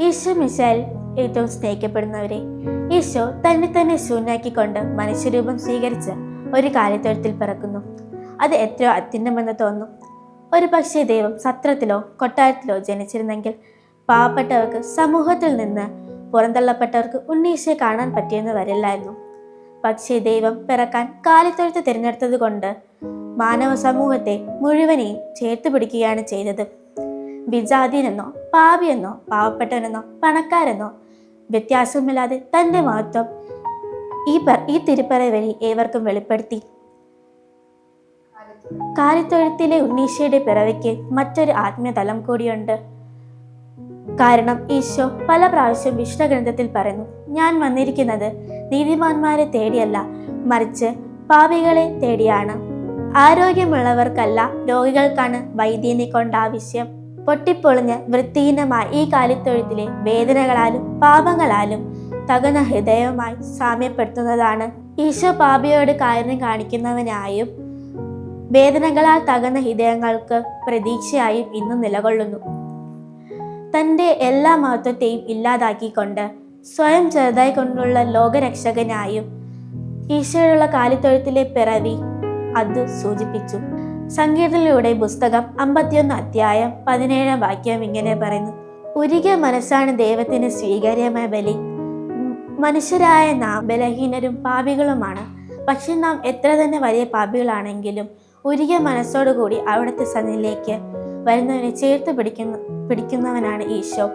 ഈശോ മിശിഹായിൽ ഏറ്റവും സ്നേഹിക്കപ്പെടുന്നവരെ, ഈശോ തന്നെ ശൂന്യാക്കിക്കൊണ്ട് മനുഷ്യരൂപം സ്വീകരിച്ച് ഒരു കാലിത്തൊഴുത്തിൽ പിറക്കുന്നു. അത് എത്രയോ അത്യുന്നമെന്ന് തോന്നും. ഒരു പക്ഷേ ദൈവം സത്രത്തിലോ കൊട്ടാരത്തിലോ ജനിച്ചിരുന്നെങ്കിൽ പാവപ്പെട്ടവർക്ക്, സമൂഹത്തിൽ നിന്ന് പുറന്തള്ളപ്പെട്ടവർക്ക് ഉണ്ണീശയെ കാണാൻ പറ്റിയെന്ന് വരില്ലായിരുന്നു. പക്ഷേ ദൈവം പിറക്കാൻ കാലിത്തൊഴുത്ത് തിരഞ്ഞെടുത്തത് കൊണ്ട് മാനവ സമൂഹത്തെ മുഴുവനെയും ചേർത്ത് പിടിക്കുകയാണ് ചെയ്തത്. വിജാതിയെന്നോ പാപിയെന്നോ പാവപ്പെട്ടവനെന്നോ പണക്കാരെന്നോ വ്യത്യാസമില്ലാതെ തൻ്റെ മഹത്വം ഈ തിരുപ്പറ വഴി ഏവർക്കും വെളിപ്പെടുത്തി. കാലിത്തൊഴുത്തിലെ ഉണ്ണീശയുടെ പിറവിക്ക് മറ്റൊരു ആത്മീയതലം കൂടിയുണ്ട്. കാരണം ഈശോ പല പ്രാവശ്യം വിശുദ്ധഗ്രന്ഥത്തിൽ പറയുന്നു, ഞാൻ വന്നിരിക്കുന്നത് നീതിമാന്മാരെ തേടിയല്ല, മറിച്ച് പാപികളെ തേടിയാണ്. ആരോഗ്യമുള്ളവർക്കല്ല, രോഗികൾക്കാണ് വൈദ്യനെ കൊണ്ട് ആവശ്യം. പൊട്ടിപ്പൊളിഞ്ഞ് വൃത്തിഹീനമായ ഈ കാലിത്തൊഴുത്തിലെ വേദനകളാലും പാപങ്ങളാലും തകർന്ന ഹൃദയവുമായി സാമ്യപ്പെടുത്തുന്നതാണ്. ഈശോ പാപിയോട് കാരുണ്യം കാണിക്കുന്നവനായും വേദനകളാൽ തകർന്ന ഹൃദയങ്ങൾക്ക് പ്രതീക്ഷയായും ഇന്നും നിലകൊള്ളുന്നു. തൻ്റെ എല്ലാ മഹത്വത്തെയും ഇല്ലാതാക്കിക്കൊണ്ട് സ്വയം ചെറുതായി കൊണ്ടുള്ള ലോകരക്ഷകനായും ഈശോയുള്ള കാലിത്തൊഴുത്തിലെ പിറവി അത് സൂചിപ്പിച്ചു. സങ്കീർത്തനങ്ങളുടെ പുസ്തകം 51 അധ്യായം 17 വാക്യം ഇങ്ങനെ പറയുന്നു, ഉരുകിയ മനസ്സാണ് ദൈവത്തിന് സ്വീകാര്യമായ ബലി. മനുഷ്യരായ നാം ബലഹീനരും പാപികളുമാണ്. പക്ഷെ നാം എത്ര തന്നെ വലിയ പാപികളാണെങ്കിലും ഉരുകിയ മനസ്സോടുകൂടി അവിടുത്തെ സന്നിധിയിലേക്ക് വരുന്നവനെ ചേർത്ത് പിടിക്കുന്നവനാണ് ഈശോ.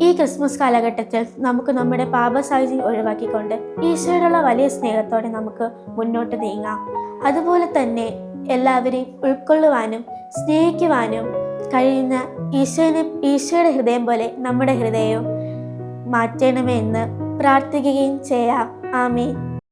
ഈ ക്രിസ്മസ് കാലഘട്ടത്തിൽ നമുക്ക് നമ്മുടെ പാപസാഹചര്യം ഒഴിവാക്കിക്കൊണ്ട് ഈശോയോടുള്ള വലിയ സ്നേഹത്തോടെ നമുക്ക് മുന്നോട്ട് നീങ്ങാം. അതുപോലെ തന്നെ എല്ലാവരെയും ഉൾക്കൊള്ളുവാനും സ്നേഹിക്കുവാനും കഴിയുന്ന ഈശോയുടെ ഹൃദയം പോലെ നമ്മുടെ ഹൃദയവും മാറ്റണമേ എന്ന് പ്രാർത്ഥിക്കുകയും ചെയ്യാം. ആമേൻ.